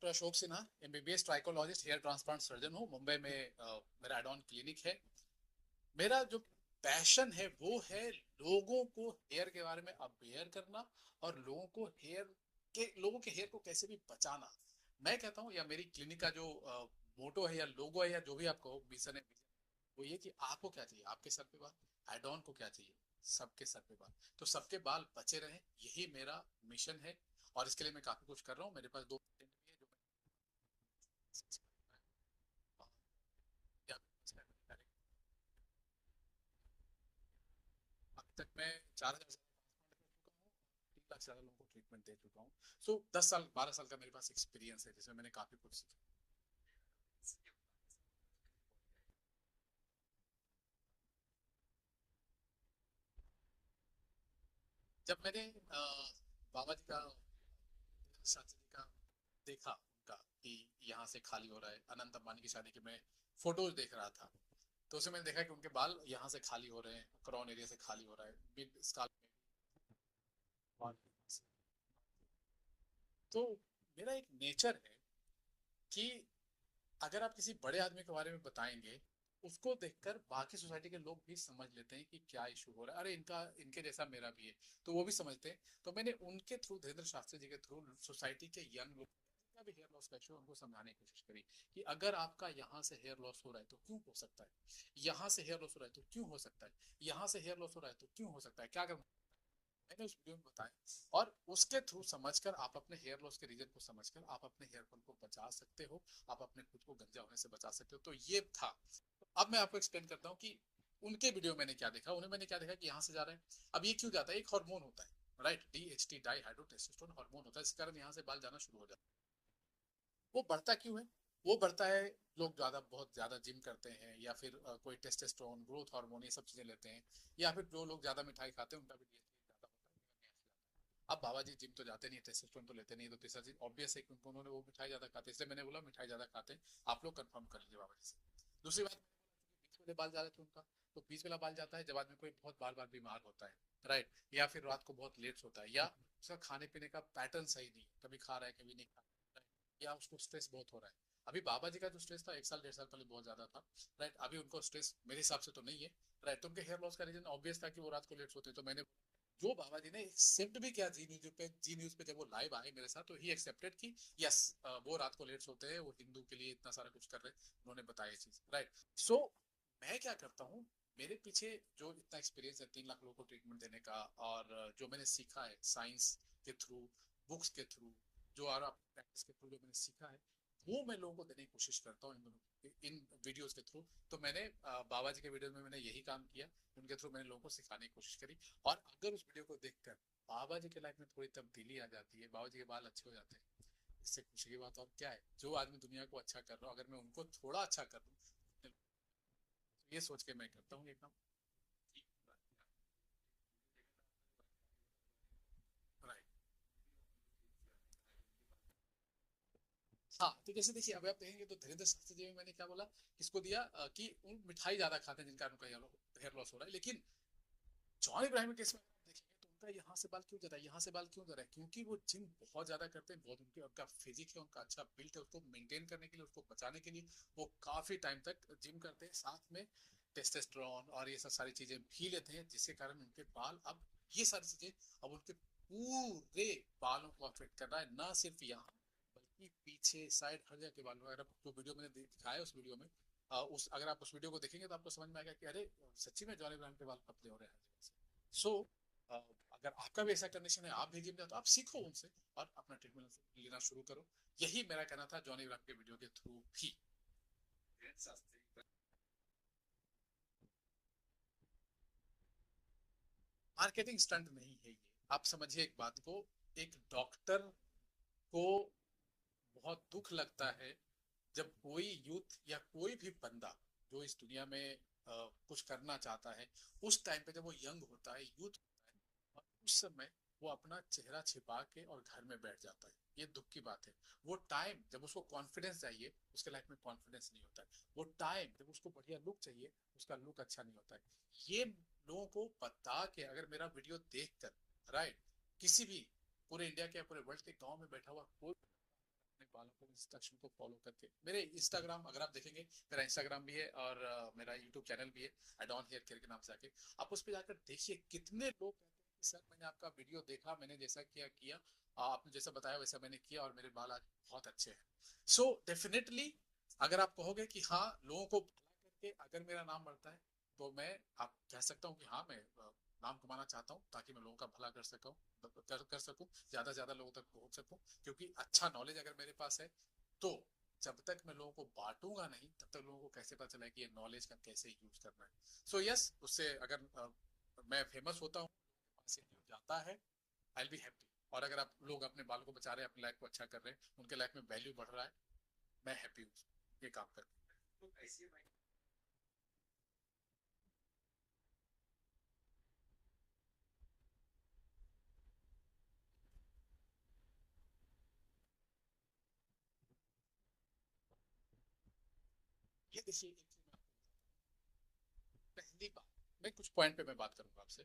Doctor Ashok Sinha, MBBS trichologist, hair transplant surgeon हूँ। मुंबई में मेरा एड ऑन क्लिनिक है। मेरा जो पैशन है वो है लोगों को हेयर के बारे में अवेयर करना, और लोगों के हेयर को कैसे भी बचाना। मैं कहता हूँ, या मेरी क्लिनिक का जो मोटो है या लोगो है या जो भी आपको मिशन है, वो ये कि आपको क्या चाहिए, आपके सर पे बाल। एड ऑन को क्या चाहिए, सबके सर पे बाल। तो सबके बाल बचे रहें, यही मेरा मिशन है। और इसके लिए मैं काफी कुछ कर रहा हूँ। मेरे पास दो पेटेंट भी है जो मैं अब तक मैं 4,000 3 लाख से ज्यादा लोगों को ट्रीटमेंट दे चुका हूँ। सो 10 साल 12 साल का मेरे पास एक्सपीरियंस है, जिसमें मैंने काफी कुछ सीखा। जब मैंने बाबा जी का, शास्त्री जी का देखा उनका कि यहाँ से खाली हो रहा है, अनंत अंबानी की शादी के मैं फोटोज देख रहा था, तो उसमें मैंने देखा कि उनके बाल यहाँ से खाली हो रहे हैं, क्रॉन एरिया से खाली हो रहा है, मिड स्काल्प में। तो मेरा एक नेचर है कि अगर आप किसी बड़े आदमी के बारे में बताएंगे, उसको देखकर बाकी सोसाइटी के लोग भी समझ लेते हैं कि क्या इशू हो रहा है। अरे इनका, इनके जैसा मेरा भी है, तो वो भी समझते हैं। तो मैंने उनके थ्रू, धीरेन्द्र शास्त्री जी के थ्रू, सोसाइटी के यंग लोग का भी हेयर लॉस का इशू, उनको समझाने की कोशिश करी कि अगर आपका यहाँ से हेयर लॉस हो रहा है तो क्यों हो सकता है, यहाँ से हेयर लॉस हो रहा है तो क्यों हो सकता है, यहाँ से हेयर लॉस हो रहा है तो क्यों हो सकता है, क्या करना। मैंने उस वीडियो में बताया, और उसके थ्रू समझकर आप अपने हेयर लॉस के रीजन को समझकर आप अपने हेयर फॉल को बचा सकते हो, आप अपने खुद को गंजा होने से बचा सकते हो। तो ये था। अब मैं आपको एक्सप्लेन करता हूँ कि उनके वीडियो मैंने क्या देखा, उन्हें मैंने क्या देखा कि यहाँ से जा रहे हैं। अब ये क्यों जाता है, एक हार्मोन होता है, राइट, डीएचटी, डाई हाइड्रोटेस्टोस्टेरोन हार्मोन होता है, इस कारण यहाँ से बाल जाना शुरू हो जाता है। वो बढ़ता क्यों है, वो बढ़ता है, लोग ज्यादा, बहुत ज्यादा जिम करते हैं, या फिर कोई टेस्टोस्टेरोन, ग्रोथ हार्मोन, ये सब चीजें लेते हैं, या फिर जो लोग ज्यादा मिठाई खाते हैं उनका भी डीएचटी ज्यादा होता है। अब बाबा जी जिम तो जाते नहीं, टेस्टोस्टेरोन तो लेते नहीं, तो तीसरा चीज ऑब्वियस है कि उन्होंने वो मिठाई ज्यादा खाते, इसलिए मैंने बोला मिठाई ज्यादा खाते हैं, आप लोग कंफर्म कर लीजिए बाबा जी से। दूसरी बात, बीच वाले बाल जा रहे थे उनका, तो बीच वाला बाल जाता है जब आदमी कोई बहुत बार बार बीमार होता है, राइट, या फिर रात को बहुत लेट होता है, या उसका खाने पीने का पैटर्न सही नहीं, कभी खा रहा है कभी नहीं खा रहा है, या उसको स्ट्रेस बहुत हो रहा है। अभी बाबा जी का जो स्ट्रेस था 1 साल 1.5 साल पहले बहुत ज्यादा था, राइट, अभी उनको स्ट्रेस मेरे हिसाब से तो नहीं है, राइट। तो उनके हेयर लॉस का रीजन ऑब्वियस था कि वो रात को लेट सोते, तो मैंने जो बाबा जी ने एक्सेप्ट भी किया जी न्यूज पे जब वो लाइव आए मेरे साथ, तो ही एक्सेप्टेड कि यस, वो रात को लेट सोते हैं, वो हिंदू के लिए इतना सारा कुछ कर रहे हैं, उन्होंने बताया चीज, राइट। सो मैं क्या करता हूँ, मेरे पीछे जो इतना एक्सपीरियंस है 3 लाख लोगों को ट्रीटमेंट देने का, और जो मैंने सीखा है साइंस के थ्रू, बुक्स के थ्रू, जो और प्रैक्टिस के थ्रू जो मैंने सीखा है, वो मैं लोगों को देने की कोशिश करता हूँ इन वीडियोस के थ्रू। तो मैंने बाबा जी के वीडियो में मैंने यही काम किया, उनके थ्रू मैंने लोगों को सिखाने की कोशिश करी। और अगर उस वीडियो को देखकर बाबा जी के लाइफ में थोड़ी तब्दीली आ जाती है, बाबा जी के बाल अच्छे हो जाते हैं, इससे खुशी की बात और क्या है। जो आदमी दुनिया को अच्छा कर रहा हो, अगर मैं उनको थोड़ा अच्छा कर दूं, तो ये सोच के मैं करता हूँ एकदम। राइट। हाँ, तो जैसे देखिए, अब आप देखेंगे तो धीरेन्द्र शास्त्री जी में मैंने क्या बोला, किसको दिया, कि उन मिठाई ज्यादा खाते हैं जिनका उनका हेयर लॉस हो रहा है। लेकिन जॉन इब्राहिम के केस में आप देखेंगे तो उनका यहाँ से बाल क्यों जा रहा है, यहाँ से बाल क्यों जा रहा है, क्योंकि वो जिम बहुत ज्यादा करते हैं, बहुत उनके, उनका फिजिक है, उनका अच्छा बिल्ट है, उसको मेंटेन करने के लिए, उसको बचाने के लिए वो काफी टाइम तक जिम करते हैं, साथ में टेस्टोस्टेरोन और ये सब सारी चीजें भी लेते हैं, जिसके कारण उनके बाल अब, ये सारी चीजें अब उनके पूरे बालों को अफेक्ट कर रहा है, ना सिर्फ यहाँ बल्कि पीछे साइड हर जगह के बालों, अगर आप जो वीडियो मैंने दिखाया उस वीडियो में, उस अगर आप उस वीडियो को देखेंगे तो आपको समझ में आएगा कि अरे सच्ची में जॉन इब्राहिम के बाल पतले हो रहे हैं हर जगह से। सो अगर आपका भी ऐसा कंडीशन है, आप भी जिम जाते हो, आप सीखो उनसे और अपना ट्रीटमेंट लेना शुरू करो। यही मेरा कहना था जॉनी इब्राहिम के वीडियो के थ्रू भी। मार्केटिंग स्टंट नहीं है ये, आप समझिए एक बात को। एक डॉक्टर को बहुत दुख लगता है जब कोई यूथ या कोई भी बंदा जो इस दुनिया में कुछ करना चाहता है, उस टाइम पे जब वो यंग होता है, यूथ होता है, और उस समय वो अपना चेहरा छिपा के और घर में बैठ जाता है। ये दुख की बात है। वो टाइम जब उसको कॉन्फिडेंस चाहिए, उसके लाइफ में कॉन्फिडेंस नहीं होता है। वो टाइम जब उसको बढ़िया लुक चाहिए, उसका लुक अच्छा नहीं होता है। ये लोगों को बता के, अगर मेरा वीडियो देख कर, राइट, किसी भी पूरे इंडिया के या पूरे वर्ल्ड के गांव में बैठा हुआ कोई अपने बालों इंस्ट्रक्शन को फॉलो करके। मेरे इंस्टाग्राम अगर आप देखेंगे, मेरा इंस्टाग्राम भी है और मेरा यूट्यूब चैनल भी है, एडॉन हेयर केयर के नाम से आके आप उस पर जाकर देखिए कितने लोग कहते हैं कि सर मैंने आपका वीडियो देखा, मैंने जैसा किया किया, आपने जैसा बताया वैसा मैंने किया और मेरे बाल आज बहुत अच्छे हैं। सो डेफिनेटली अगर आप कहोगे कि हाँ लोगों को भला करके अगर मेरा नाम बढ़ता है, तो मैं आप कह सकता हूँ कि हाँ मैं नाम कमाना चाहता हूँ ताकि मैं लोगों का भला कर सकूँ, कर सकूँ, ज्यादा से ज्यादा लोगों तक पहुंच सकूँ। क्योंकि अच्छा नॉलेज अगर मेरे पास है तो जब तक मैं लोगों को बांटूंगा नहीं तब तक लोगों को कैसे पता चला कि ये नॉलेज का कैसे यूज करना है। सो यस, उससे अगर मैं फेमस होता हूँ, जाता है, आई बी हैप्पी। और अगर आप लोग अपने बालों को बचा रहे हैं, अपनी लाइफ को अच्छा कर रहे हैं, उनके लाइफ में वैल्यू बढ़ रहा है, मैं हैप्पी हूँ ये काम करके। तो ऐसे ये देखिए एक चीज मैं पहली बात, मैं कुछ पॉइंट पे मैं बात करूंगा आपसे।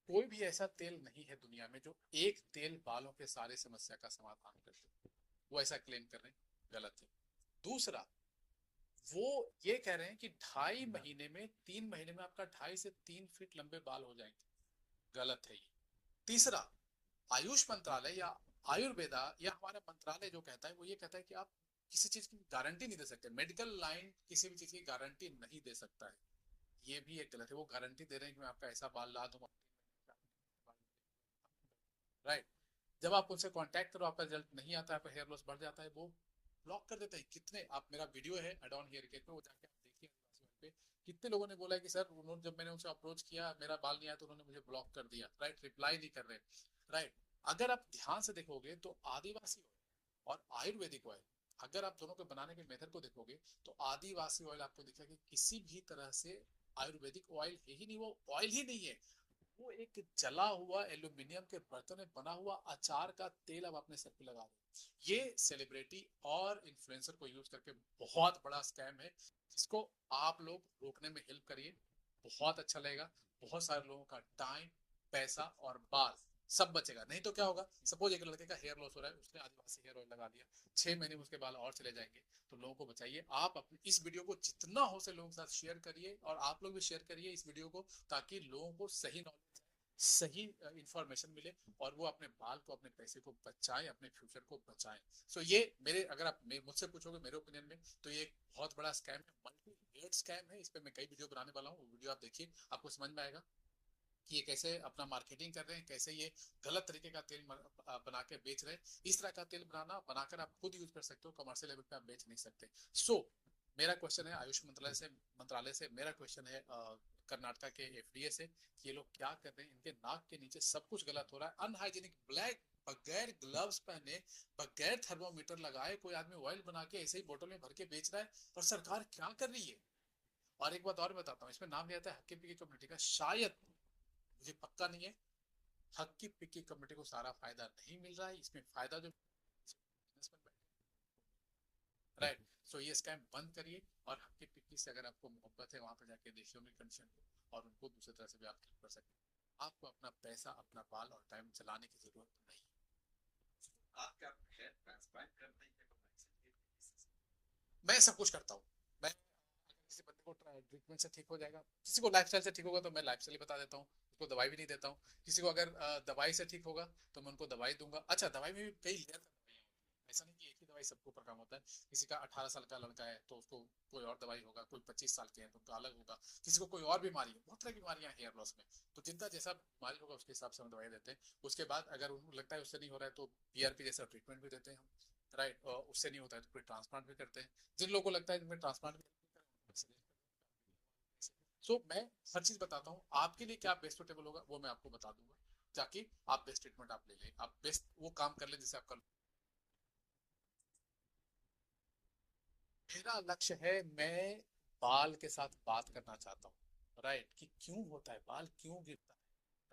कोई भी ऐसा तेल नहीं है दुनिया में जो एक तेल बालों के सारे समस्या का समाधान कर दे, वो ऐसा क्लेम कर रहे हैं, गलत है। दूसरा, वो ये कह रहे हैं कि 2.5 महीने में 3 महीने में आपका 2.5 से 3 फीट लंबे बाल हो जाएंगे, गलत है ये। तीसरा, आयुष मंत्रालय या आयुर्वेदा या हमारा मंत्रालय जो कहता है वो ये कहता है कि आप किसी चीज की गारंटी नहीं दे सकते, मेडिकल लाइन किसी भी चीज की गारंटी नहीं दे सकता है, ये भी एक गलत है। वो गारंटी दे रहे हैं कि मैं आपका ऐसा बाल ला दूंगा, राइट। जब आप उनसे कांटेक्ट करो, आपका रिजल्ट नहीं आता है, आपका हेयर लॉस बढ़ जाता है, वो ब्लॉक कर देते हैं। कितने, आप मेरा वीडियो है अडॉन हेयर केयर पे, वो जाके आप देखिए पे, कितने लोगों ने बोला है कि सर उन्होंने, जब मैंने उनसे अप्रोच किया मेरा बाल नहीं आया तो उन्होंने मुझे ब्लॉक कर दिया, राइट, रिप्लाई नहीं कर रहे, राइट। अगर आप ध्यान से देखोगे तो आदिवासी ऑयल और आयुर्वेदिक ऑयल, अगर आप दोनों के बनाने के मेथड को देखोगे तो आदिवासी ऑयल आपको दिखेगा कि किसी भी तरह से आयुर्वेदिक ऑयल है ही नहीं, वो ऑयल ही नहीं है, वो एक जला हुआ एल्यूमिनियम के बर्तन में बना हुआ अचार का तेल अब अपने सर पे लगा दो। ये सेलिब्रिटी और इन्फ्लुएंसर को यूज करके बहुत बड़ा स्कैम है, जिसको आप लोग रोकने में हेल्प करिए, बहुत अच्छा लगेगा। बहुत सारे लोगों का टाइम, पैसा और बाल सब बचेगा। नहीं तो क्या होगा, सपोज एक लड़के का हेयर लॉस हो रहा है, उसने आदिवासी हेयर ऑयल लगा दिया, 6 महीने में उसके बाल और चले जाएंगे। तो लोगों को बचाइए। आप अपने इस वीडियो को जितना हो से लोगों के साथ शेयर करिए, और आप लोग भी शेयर करिए इस वीडियो को, ताकि लोगों को सही नॉलेज, सही इंफॉर्मेशन मिले और वो अपने बाल को, अपने पैसे को बचाएं, अपने फ्यूचर को बचाएं। सो ये मेरे, अगर आप मुझसे पूछोगे मेरे ओपिनियन में, तो ये एक बहुत बड़ा स्कैम है, मल्टी लेयर्ड स्कैम है। इस पे मैं कई वीडियो बनाने वाला हूँ, वीडियो आप देखिए, आपको समझ में आएगा कि ये कैसे अपना मार्केटिंग कर रहे हैं, कैसे ये गलत तरीके का तेल बना के बेच रहे हैं। इस तरह का तेल बनाकर आप खुद यूज कर सकते हो, कमर्शियल लेवल पे आप बेच नहीं सकते। सो मेरा क्वेश्चन है आयुष मंत्रालय से मेरा क्वेश्चन है कर्नाटका के एफडीए से, कि ये लोग क्या कर रहे हैं, इनके नाक के नीचे सब कुछ गलत हो रहा है। अनहाइजीनिक, ब्लैक, बगैर ग्लव्स पहने, बगैर थर्मोमीटर लगाए कोई आदमी ऑयल बना के ऐसे ही बोतल में भर के बेच रहा है, और सरकार क्या कर रही है। और एक बात और बताता हूँ, इसमें नाम लिया था हक्की पिक्की कम्युनिटी का, शायद, मुझे पक्का नहीं है, हक्की पिक्की कम्युनिटी को सारा फायदा नहीं मिल रहा है, इसमें फायदा जो राइट। सो ये स्कैम बंद करिए, और हक्की पिक्की से अगर आपको मोहब्बत है, वहां पे जाके देखिए उनकी कंडीशन को, और उनको दूसरी तरह से भी आप हेल्प कर सकते हैं। आपको अपना पैसा, अपना बाल और टाइम चलाने की जरूरत नहीं। आप क्या हेयर ट्रांसप्लांट करते हैं? मैं सब कुछ करता हूँ। मैं, अगर किसी बंदे को ट्रीटमेंट से ठीक हो जाएगा, किसी को लाइफस्टाइल से ठीक होगा तो मैं लाइफस्टाइल ही बता देता हूँ, उसको दवाई भी नहीं देता हूँ। किसी को अगर दवाई से ठीक होगा तो मैं उनको दवाई दूंगा। अच्छा, दवाई में भी कई लेयर का दवाई होती है, ऐसा नहीं कि एक ही दवाई सबको ऊपर काम होता है। किसी का 18 साल का लड़का है तो उसको कोई और दवाई होगा, कोई 25 साल के हैं तो उनका अलग होगा, किसी को कोई और बीमारी है, बहुत तरह की बीमारियां हेयर लॉस में। तो जिनका जैसा बीमारी होगा उसके हिसाब से हम दवाई देते हैं। उसके बाद अगर उनको लगता है उससे नहीं हो रहा है तो पीआरपी जैसा ट्रीटमेंट भी देते हैं हम, राइट। और उससे नहीं होता है तो फिर ट्रांसप्लांट भी करते हैं। जिन लोगों को लगता है जिनमें ट्रांसप्लांट भी, सो मैं हर चीज बताता हूँ, आपके लिए क्या बेस्ट सुटेबल होगा वो मैं आपको बता दूंगा, ताकि आप बेस्ट ट्रीटमेंट आप ले लें, आप बेस्ट वो काम कर लें जिससे आपका। मेरा लक्ष्य है, मैं बाल के साथ बात करना चाहता हूँ, राइट, कि क्यों होता है, बाल क्यों गिरता है,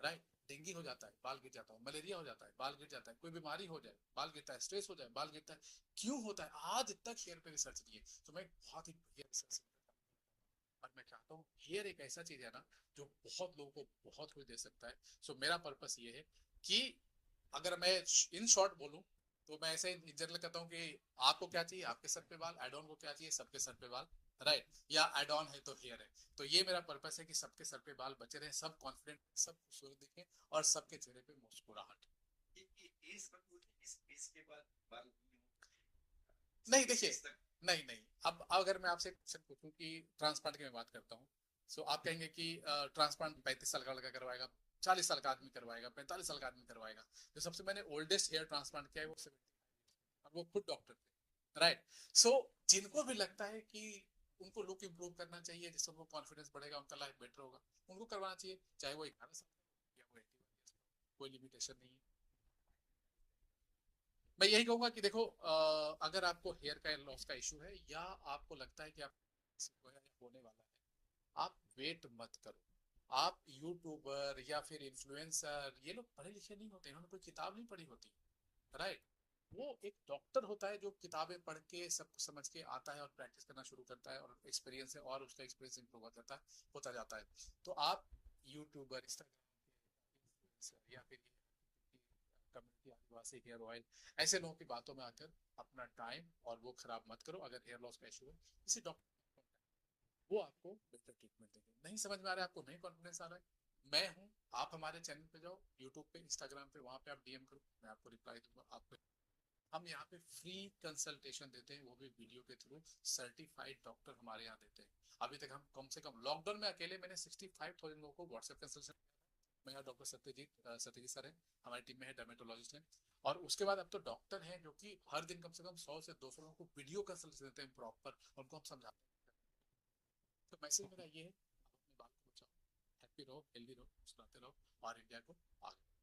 राइट। डेंगू हो जाता है, बाल गिर जाता है, मलेरिया हो जाता है, बाल गिर जाता है, कोई बीमारी हो जाए बाल गिरता है, स्ट्रेस हो जाए बाल गिरता है, क्यों होता है, आज तक हेयर पे रिसर्च नहीं है। तो मैं बहुत ही बढ़िया रिसर्च, और मैं चाहता हूँ हेयर एक ऐसा चीज है ना जो बहुत लोगों को बहुत कुछ दे सकता है। सो मेरा पर्पस ये है कि, अगर मैं इन शॉर्ट बोलूं, तो मैं ऐसे ही जनरल कहता हूँ कि आपको क्या चाहिए, आपके सर पे बाल, एड ऑन को क्या चाहिए, सबके सर पे बाल, राइट, या एड ऑन है तो हेयर है। तो ये मेरा पर्पस है कि सबके सर पे बाल बचे रहे, सब कॉन्फिडेंट, सब खूबसूरत दिखे, और सबके चेहरे पे मुस्कुराहट। इसके बाद बाल नहीं किस देखिए, एज तक? नहीं नहीं, अब अगर मैं आपसे क्वेश्चन पूछूं कि ट्रांसप्लांट की मैं बात करता हूँ, सो आप कहेंगे कि ट्रांसप्लांट 35 साल का लड़का करवाएगा, 40 साल का आदमी करवाएगा, 45 साल का आदमी करवाएगा। जो सबसे मैंने ओल्डेस्ट हेयर ट्रांसप्लांट किया है वो 75, और वो खुद डॉक्टर थे, राइट। सो जिनको भी लगता है कि उनको लुक इम्प्रूव करना चाहिए, जिससे उनको कॉन्फिडेंस बढ़ेगा, उनका लाइफ बेटर होगा, उनको करवाना चाहिए, चाहे वो 11 साल या वो 81 कोई लिमिटेशन नहीं है। मैं यही कहूंगा कि देखो, अगर आपको हेयर का लॉस का इशू है, या आपको लगता है कि आप होने वाला है, आप वेट मत करो। आप यूट्यूबर या फिर इन्फ्लुएंसर, ये लोग पढ़े लिखे नहीं होते, इन्होंने कोई किताब नहीं पढ़ी होती, राइट। वो एक डॉक्टर होता है जो किताबें पढ़ के सब कुछ समझ के आता है और प्रैक्टिस करना शुरू करता है, और एक्सपीरियंस है, और उसका एक्सपीरियंस इंप्रूव होता जाता है। तो आप यूट्यूबर, इंस्टाग्राम या फिर कम्युनिटी आदिवासी हेयर ऑयल, ऐसे लोगों की बातों में आकर अपना टाइम और वो खराब मत करो। अगर हेयर लॉस का इशू है, किसी डॉक्टर, वो आपको बेहतर ट्रीटमेंट देंगे। नहीं समझ में आ रहा है आपको, नहीं कॉन्फिडेंस आ रहा है, मैं हूँ, आप हमारे चैनल पे जाओ, यूट्यूब पे, इंस्टाग्राम पे, वहां पे आप डीएम करो, मैं आपको रिप्लाई दूंगा। आपको हम यहाँ पे फ्री कंसल्टेशन देते हैं, वो भी वीडियो के थ्रू, सर्टिफाइड डॉक्टर हमारे यहाँ देते हैं। अभी तक हम कम से कम लॉकडाउन में अकेले मैंने 65,000 लोगों को व्हाट्सएप कंसल्टेशन, मेरा डॉक्टर सत्यजीत सर है, हमारी टीम में है, डर्मेटोलॉजिस्ट हैं। और उसके बाद अब तो डॉक्टर हैं जो कि हर दिन कम से कम 100 से 200 लोगों को वीडियो कंसल्टेशन देते हैं प्रॉपर, उनको हम समझाते हैं। तो मैसेज मेरा ये है, आप अपनी बात को बचाओ, हैप्पी रहो, हेल्दी रहो, मुस्कुराते रहो, और इंडिया को आगे